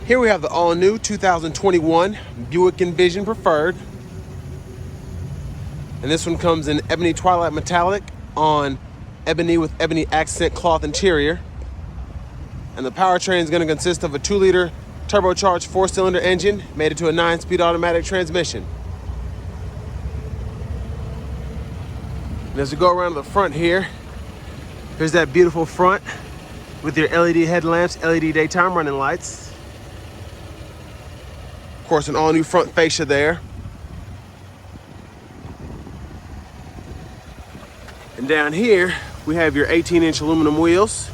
Here we have the all-new 2021 Buick Envision Preferred. And this one comes in ebony twilight metallic on ebony with ebony accent cloth interior. And the powertrain is going to consist of a 2-liter turbocharged 4-cylinder engine mated to a 9-speed automatic transmission. And as we go around to the front here, here's that beautiful front with your LED headlamps, LED daytime running lights. Of course, an all-new front fascia there. And down here, we have your 18-inch aluminum wheels.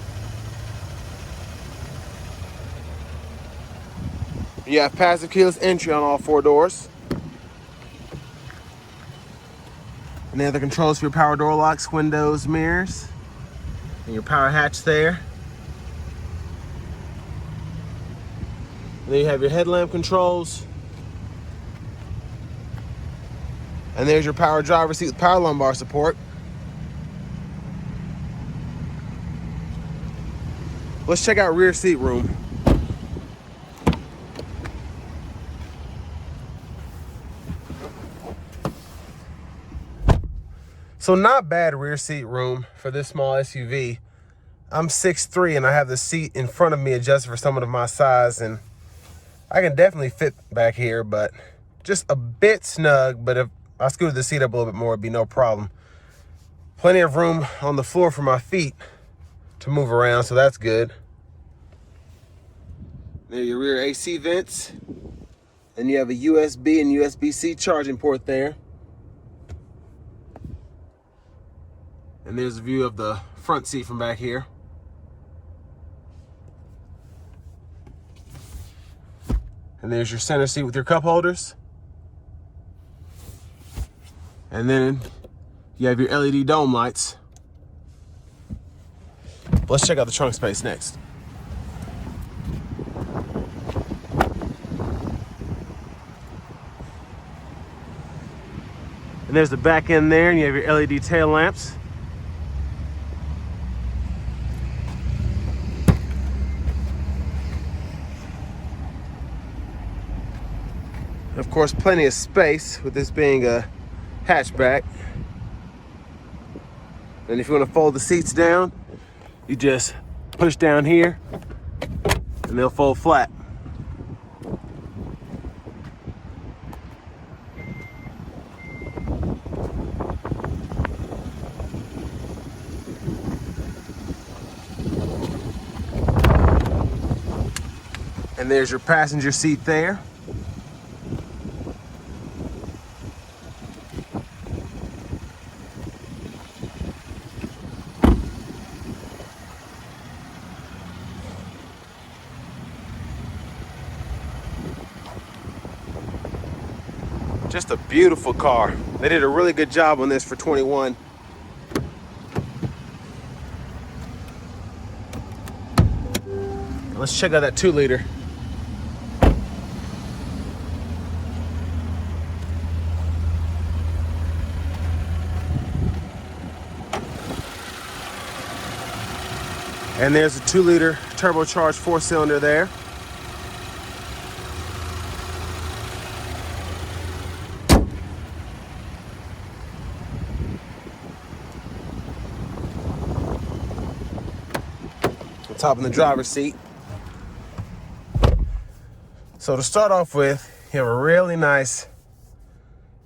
You have passive keyless entry on all 4 doors. And they have the controls for your power door locks, windows, mirrors, and your power hatch there. And then you have your headlamp controls. And there's your power driver's seat with power lumbar support. Let's check out rear seat room. So not bad rear seat room for this small SUV. I'm 6'3" and I have the seat in front of me adjusted for someone of my size, and I can definitely fit back here, but just a bit snug. But if I scooted the seat up a little bit more, it'd be no problem. Plenty of room on the floor for my feet to move around, so that's good. There are your rear AC vents. And you have a USB and USB-C charging port there. And there's a view of the front seat from back here. And there's your center seat with your cup holders. And then you have your LED dome lights. Let's check out the trunk space next. And there's the back end there, and you have your LED tail lamps. Of course, plenty of space with this being a hatchback. And if you want to fold the seats down, you just push down here and they'll fold flat. And there's your passenger seat there. Just a beautiful car. They did a really good job on this for 21. Let's check out that 2-liter. And there's a 2-liter turbocharged 4-cylinder there. Top in the driver's seat. So to start off with, you have a really nice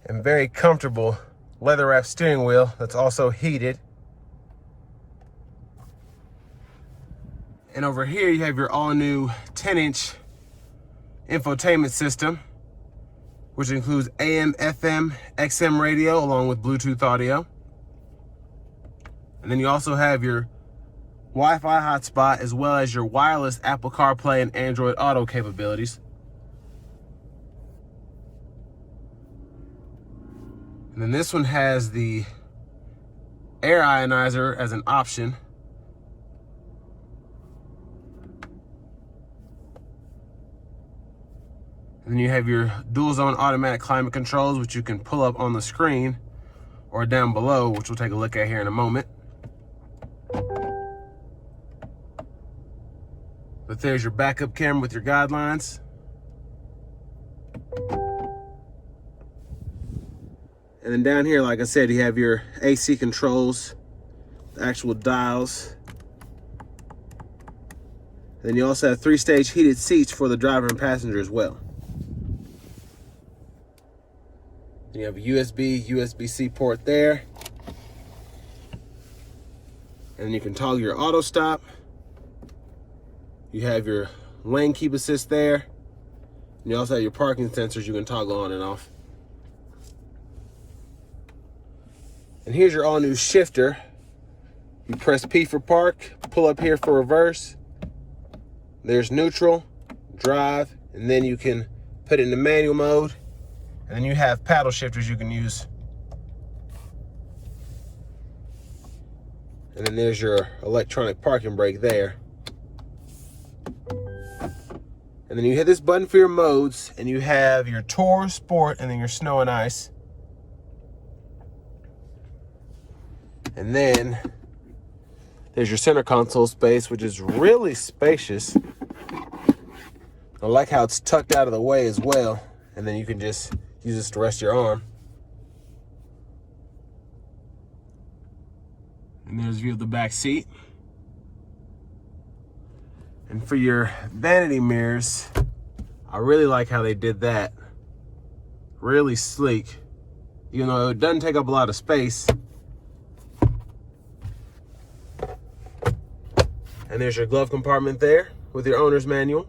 and very comfortable leather wrap steering wheel that's also heated. And over here you have your all-new 10-inch infotainment system, which includes AM, FM, XM radio along with Bluetooth audio. And then you also have your Wi-Fi hotspot, as well as your wireless Apple CarPlay and Android Auto capabilities. And then this one has the air ionizer as an option. And then you have your dual zone automatic climate controls, which you can pull up on the screen or down below, which we'll take a look at here in a moment. But there's your backup camera with your guidelines. And then down here, like I said, you have your AC controls, the actual dials. And then you also have 3-stage heated seats for the driver and passenger as well. And you have a USB-C port there. And then you can toggle your auto stop. You have your lane keep assist there. And you also have your parking sensors you can toggle on and off. And here's your all-new shifter. You press P for park, pull up here for reverse. There's neutral, drive, and then you can put it into manual mode. And then you have paddle shifters you can use. And then there's your electronic parking brake there. And then you hit this button for your modes, and you have your Tour, Sport, and then your Snow and Ice. And then there's your center console space, which is really spacious. I like how it's tucked out of the way as well. And then you can just use this to rest your arm. And there's a view of the back seat. And for your vanity mirrors, I really like how they did that. Really sleek. Even though it doesn't take up a lot of space. And there's your glove compartment there with your owner's manual.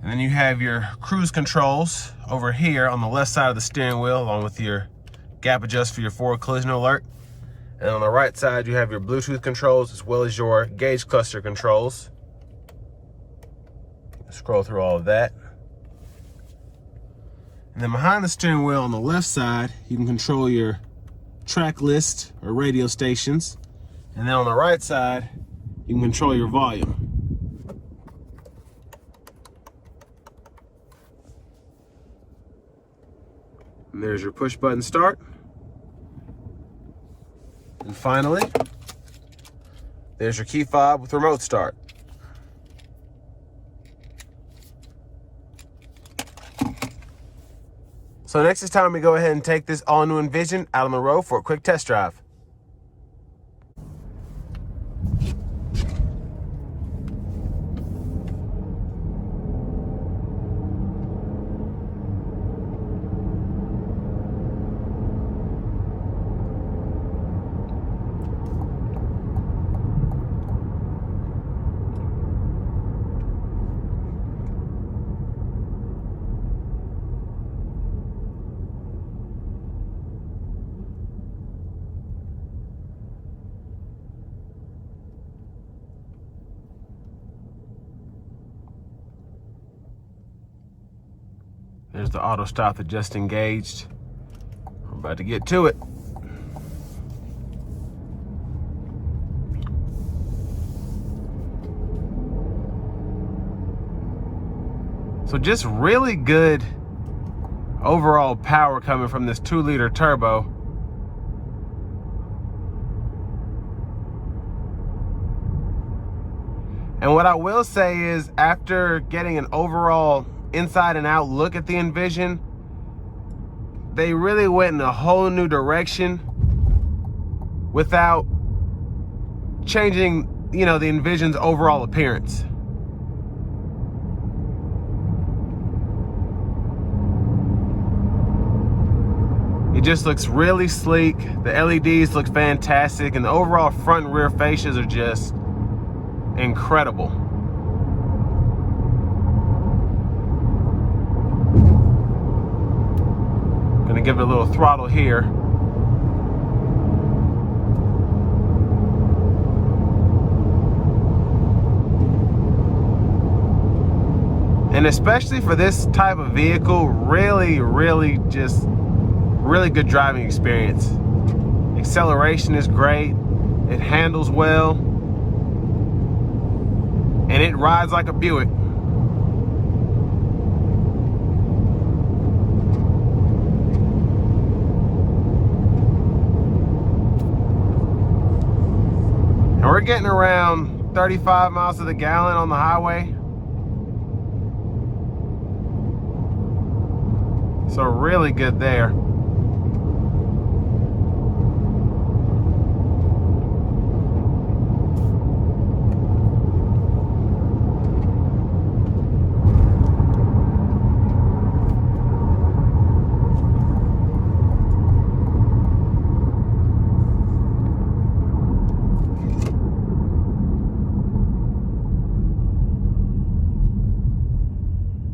And then you have your cruise controls over here on the left side of the steering wheel, along with your gap adjust for your forward collision alert. And on the right side, you have your Bluetooth controls as well as your gauge cluster controls. Scroll through all of that. And then behind the steering wheel on the left side, you can control your track list or radio stations. And then on the right side, you can control your volume. And there's your push button start. And finally, there's your key fob with remote start. So next is time we go ahead and take this all-new Envision out on the road for a quick test drive. There's the auto stop that just engaged. We're about to get to it. So just really good overall power coming from this 2-liter turbo. And what I will say is, after getting an overall inside and out look at the Envision, they really went in a whole new direction without changing, the Envision's overall appearance. It just looks really sleek. The LEDs look fantastic, and the overall front and rear fascias are just incredible. Gonna give it a little throttle here. And especially for this type of vehicle, really good driving experience. Acceleration is great. It handles well. And it rides like a Buick. getting around 35 miles to the gallon on the highway. So really good there.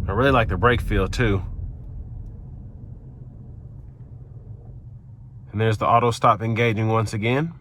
I really like the brake feel too. And there's the auto stop engaging once again.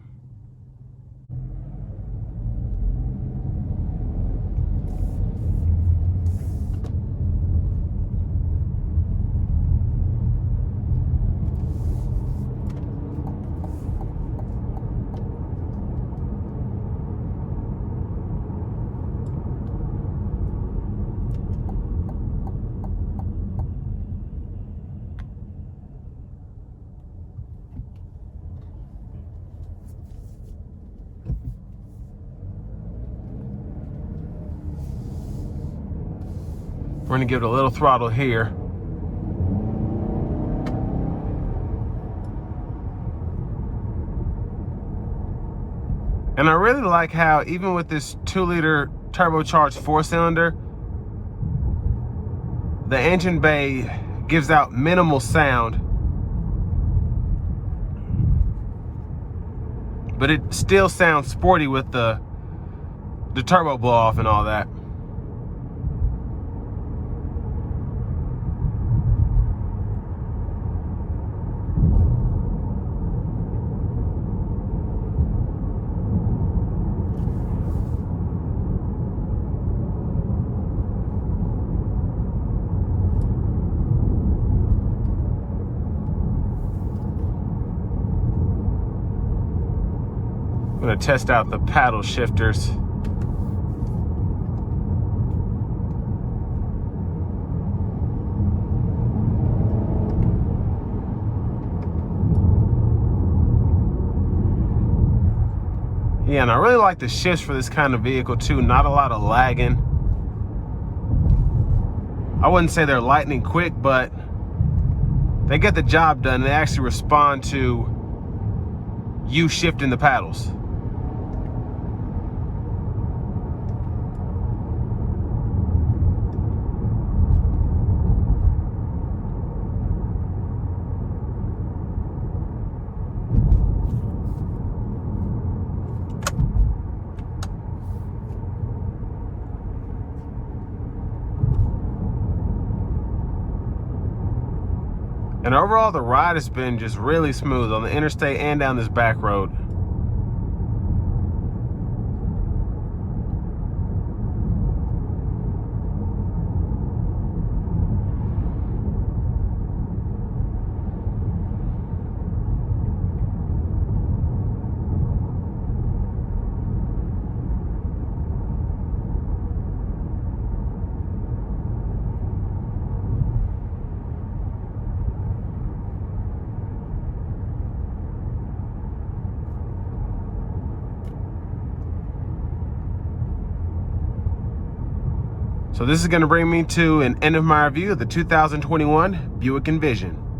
We're gonna give it a little throttle here. And I really like how even with this 2-liter turbocharged 4-cylinder, the engine bay gives out minimal sound, but it still sounds sporty with the turbo blow off and all that. I'm gonna test out the paddle shifters. Yeah, and I really like the shifts for this kind of vehicle too. Not a lot of lagging. I wouldn't say they're lightning quick, but they get the job done. They actually respond to you shifting the paddles. And overall, the ride has been just really smooth on the interstate and down this back road. So this is going to bring me to an end of my review of the 2021 Buick Envision.